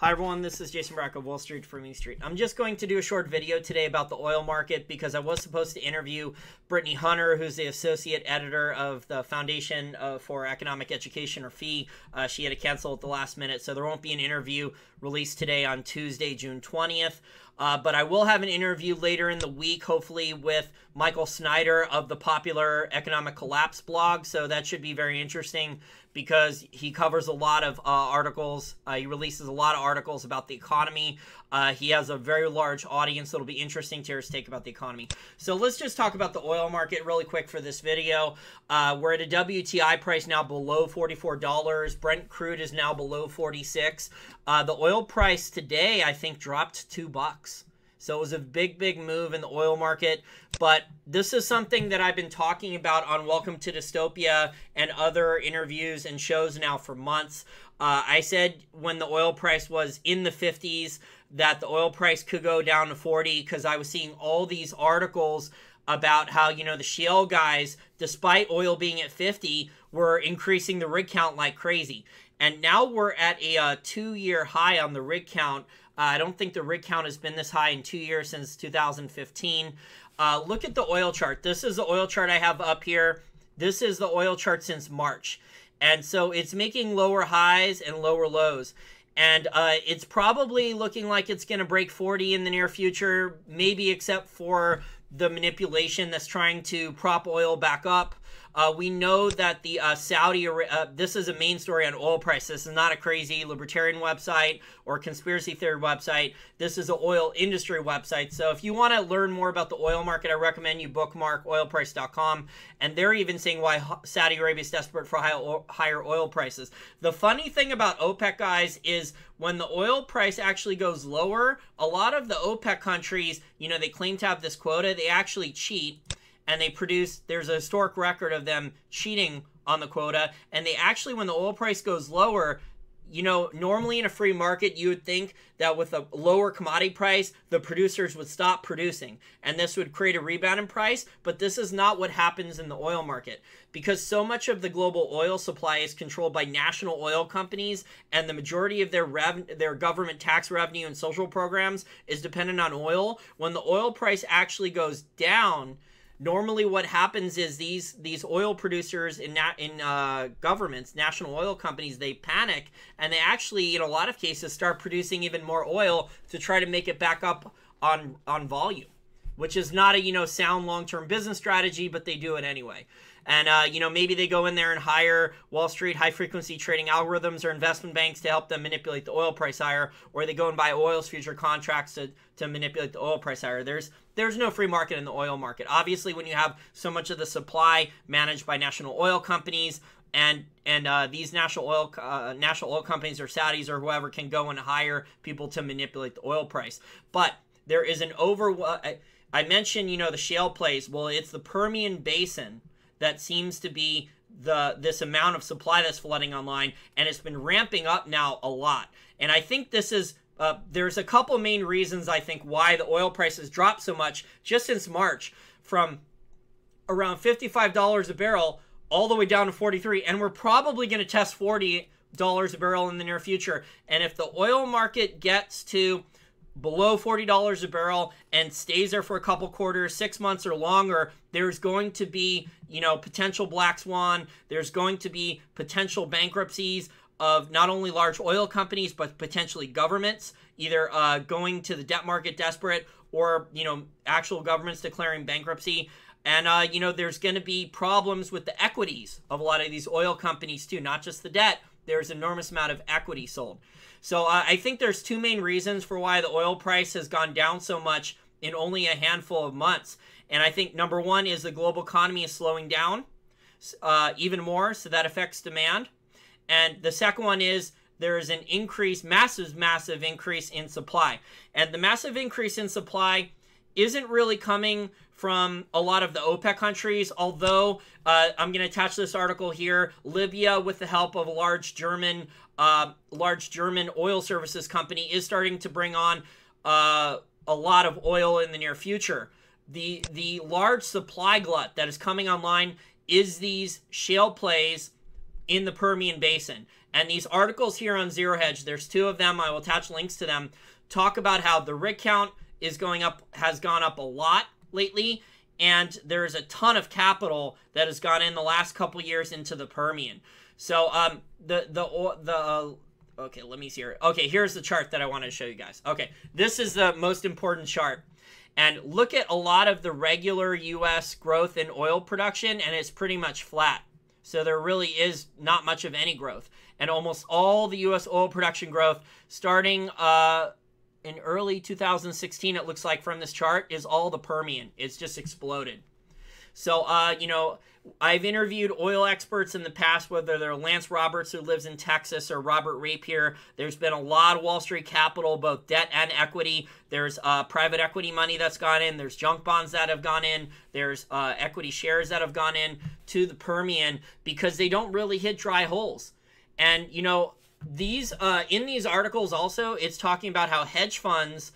Hi everyone, this is Jason Brack of Wall Street for Main Street. I'm just going to do a short video today about the oil market because I was supposed to interview Brittany Hunter, who's the associate editor of the Foundation for Economic Education, or FEE. She had to cancel at the last minute, so there won't be an interview released today on Tuesday, June 20th. But I will have an interview later in the week, hopefully with Michael Snyder of the popular Economic Collapse blog. So that should be very interesting because he covers a lot of articles. He releases a lot of articles about the economy. He has a very large audience that'll be interesting to hear his take about the economy. So let's just talk about the oil market really quick for this video. We're at a WTI price now below $44. Brent Crude is now below 46. The oil price today, I think, dropped $2. So it was a big move in the oil market. But this is something that I've been talking about on Welcome to Dystopia and other interviews and shows now for months. I said when the oil price was in the 50s that the oil price could go down to 40 because I was seeing all these articles about how, you know, the shale guys, despite oil being at 50, were increasing the rig count like crazy. And now we're at a 2-year high on the rig count. I don't think the rig count has been this high in 2 years since 2015. Look at the oil chart. This is the oil chart I have up here. This is the oil chart since March. And so it's making lower highs and lower lows. And it's probably looking like it's going to break 40 in the near future, maybe except for the manipulation that's trying to prop oil back up. We know that the this is a main story on oil price. This is not a crazy libertarian website or conspiracy theory website. This is an oil industry website. So if you want to learn more about the oil market, I recommend you bookmark oilprice.com. And they're even saying why Saudi Arabia is desperate for higher oil prices. The funny thing about OPEC, guys, is when the oil price actually goes lower, a lot of the OPEC countries, you know, they claim to have this quota. They actually cheat. And they produce, there's a historic record of them cheating on the quota. And they actually, when the oil price goes lower, you know, normally in a free market, you would think that with a lower commodity price, the producers would stop producing. And this would create a rebound in price. But this is not what happens in the oil market. Because so much of the global oil supply is controlled by national oil companies. And the majority of their government tax revenue and social programs is dependent on oil. When the oil price actually goes down, normally what happens is these oil producers in governments, national oil companies, they panic and they actually, in a lot of cases, start producing even more oil to try to make it back up on volume, which is not a, you know, sound long-term business strategy, but they do it anyway. And, you know, maybe they go in there and hire Wall Street high-frequency trading algorithms or investment banks to help them manipulate the oil price higher, or they go and buy oil's future contracts to manipulate the oil price higher. There's no free market in the oil market. Obviously, when you have so much of the supply managed by national oil companies, and these national oil companies or Saudis or whoever can go and hire people to manipulate the oil price. But there is an I mentioned, you know, the shale plays. Well, it's the Permian Basin that seems to be this amount of supply that's flooding online, and it's been ramping up now a lot. And I think this is there's a couple main reasons, I think, why the oil prices dropped so much just since March, from around $55 a barrel all the way down to 43, and we're probably going to test $40 a barrel in the near future. And if the oil market gets to below $40 a barrel and stays there for a couple quarters, 6 months or longer, there's going to be, you know, potential black swan. There's going to be potential bankruptcies of not only large oil companies, but potentially governments, either going to the debt market desperate or, you know, actual governments declaring bankruptcy. And, you know, there's going to be problems with the equities of a lot of these oil companies too, not just the debt. There's an enormous amount of equity sold. So I think there's two main reasons for why the oil price has gone down so much in only a handful of months. And I think number one is the global economy is slowing down even more, so that affects demand. And the second one is there is an increase, massive increase in supply. And the massive increase in supply isn't really coming from a lot of the OPEC countries, although I'm going to attach this article here. Libya, with the help of a large German oil services company, is starting to bring on a lot of oil in the near future. The large supply glut that is coming online is these shale plays in the Permian Basin. And these articles here on Zero Hedge, there's 2 of them, I will attach links to them, talk about how the rig count is going up, has gone up a lot lately, and there's a ton of capital that has gone in the last couple years into the Permian. So okay, let me see here. Okay, here's the chart that I want to show you guys. Okay, this is the most important chart. And look at a lot of the regular U.S. growth in oil production, and it's pretty much flat. So there really is not much of any growth. And almost all the U.S. oil production growth starting in early 2016, it looks like from this chart, is all the Permian. It's just exploded. So, you know, I've interviewed oil experts in the past, whether they're Lance Roberts, who lives in Texas, or Robert Rapier. There's been a lot of Wall Street capital, both debt and equity. There's private equity money that's gone in. There's junk bonds that have gone in. There's equity shares that have gone in to the Permian because they don't really hit dry holes. And, you know, these in these articles also, it's talking about how hedge funds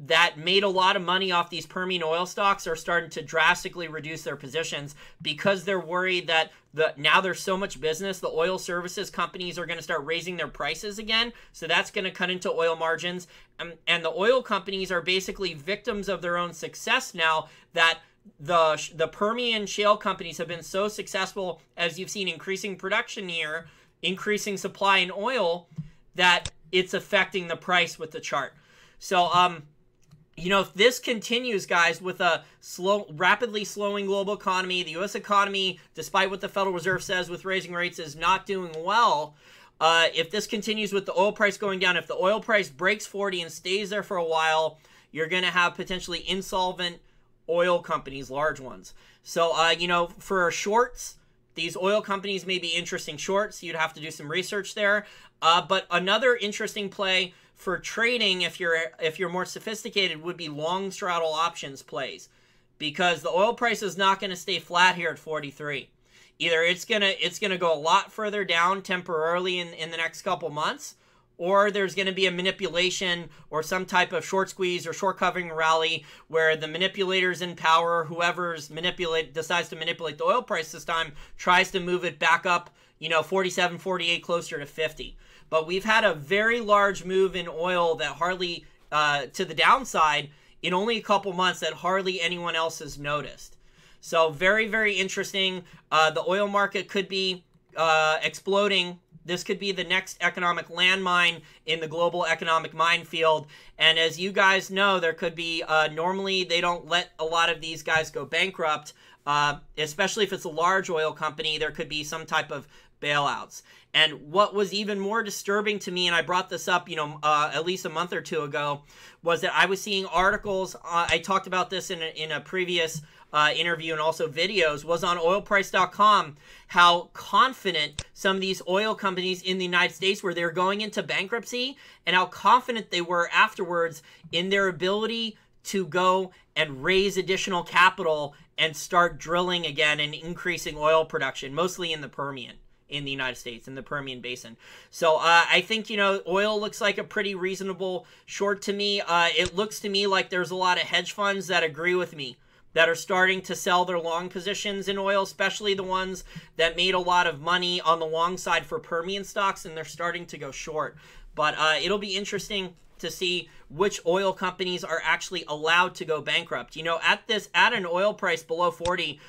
that made a lot of money off these Permian oil stocks are starting to drastically reduce their positions because they're worried that now there's so much business, the oil services companies are going to start raising their prices again. So that's going to cut into oil margins. And the oil companies are basically victims of their own success now that the Permian shale companies have been so successful, as you've seen, increasing production here, increasing supply in oil, that it's affecting the price with the chart. So, you know, if this continues, guys, with a rapidly slowing global economy, the U.S. economy, despite what the Federal Reserve says with raising rates, is not doing well. If this continues with the oil price going down, if the oil price breaks 40 and stays there for a while, you're going to have potentially insolvent oil companies, large ones. So, you know, for shorts, these oil companies may be interesting shorts. You'd have to do some research there. But another interesting play for trading, if you're more sophisticated, would be long straddle options plays, because the oil price is not going to stay flat here at 43. Either it's gonna go a lot further down temporarily in the next couple months, or there's going to be a manipulation or some type of short squeeze or short covering rally where the manipulators in power, whoever's decides to manipulate the oil price this time, tries to move it back up, you know, 47, 48, closer to 50. But we've had a very large move in oil that hardly, to the downside, in only a couple months, that hardly anyone else has noticed. So very, very interesting. The oil market could be exploding. This could be the next economic landmine in the global economic minefield. And as you guys know, there could be, normally they don't let a lot of these guys go bankrupt, especially if it's a large oil company. There could be some type of bailouts. And what was even more disturbing to me, and I brought this up, you know, at least a month or two ago, was that I was seeing articles, I talked about this in a previous interview and also videos, was on oilprice.com, how confident some of these oil companies in the United States were. They were going into bankruptcy, and how confident they were afterwards in their ability to go and raise additional capital and start drilling again and increasing oil production, mostly in the Permian, in the United States, in the Permian Basin. So I think, you know, oil looks like a pretty reasonable short to me. It looks to me like there's a lot of hedge funds that agree with me, that are starting to sell their long positions in oil, especially the ones that made a lot of money on the long side for Permian stocks, and they're starting to go short. But it'll be interesting to see which oil companies are actually allowed to go bankrupt. You know, at an oil price below 40,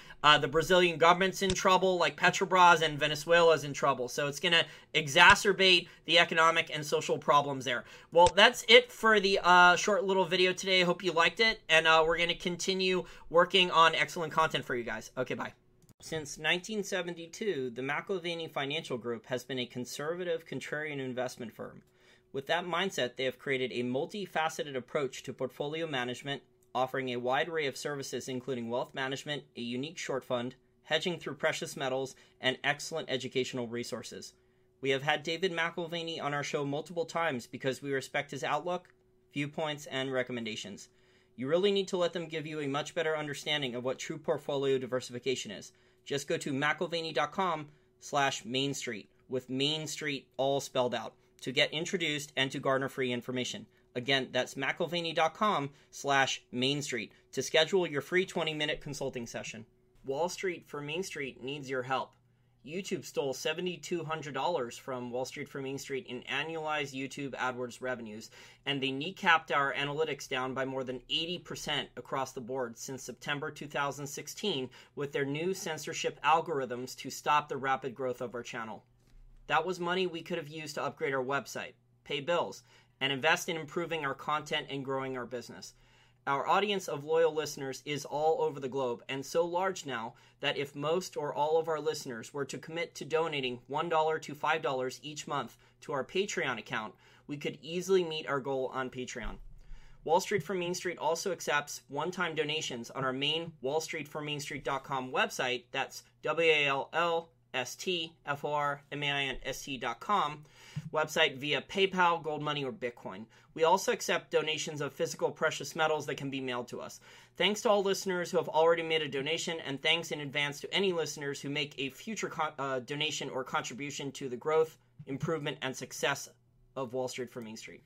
the Brazilian government's in trouble, like Petrobras, and Venezuela's in trouble. So it's going to exacerbate the economic and social problems there. Well, that's it for the short little video today. I hope you liked it, and we're going to continue working on excellent content for you guys. Okay, bye. Since 1972, the McIlvaney Financial Group has been a conservative, contrarian investment firm. With that mindset, they have created a multifaceted approach to portfolio management, offering a wide array of services including wealth management, a unique short fund, hedging through precious metals, and excellent educational resources. We have had David McIlvaney on our show multiple times because we respect his outlook, viewpoints, and recommendations. You really need to let them give you a much better understanding of what true portfolio diversification is. Just go to McIlvaney.com/Main Street, with Main Street all spelled out, to get introduced and to garner free information. Again, that's McIlvaney.com/Main Street to schedule your free 20-minute consulting session. Wall Street for Main Street needs your help. YouTube stole $7,200 from Wall Street for Main Street in annualized YouTube AdWords revenues, and they kneecapped our analytics down by more than 80% across the board since September 2016 with their new censorship algorithms to stop the rapid growth of our channel. That was money we could have used to upgrade our website, pay bills, and invest in improving our content and growing our business. Our audience of loyal listeners is all over the globe and so large now that if most or all of our listeners were to commit to donating $1 to $5 each month to our Patreon account, we could easily meet our goal on Patreon. Wall Street for Main Street also accepts one-time donations on our main wallstreetformainstreet.com website. That's WALLSTFORMAINST.com website via PayPal, Gold Money, or Bitcoin. We also accept donations of physical precious metals that can be mailed to us. Thanks to all listeners who have already made a donation, and thanks in advance to any listeners who make a future donation or contribution to the growth, improvement, and success of Wall Street for Main Street.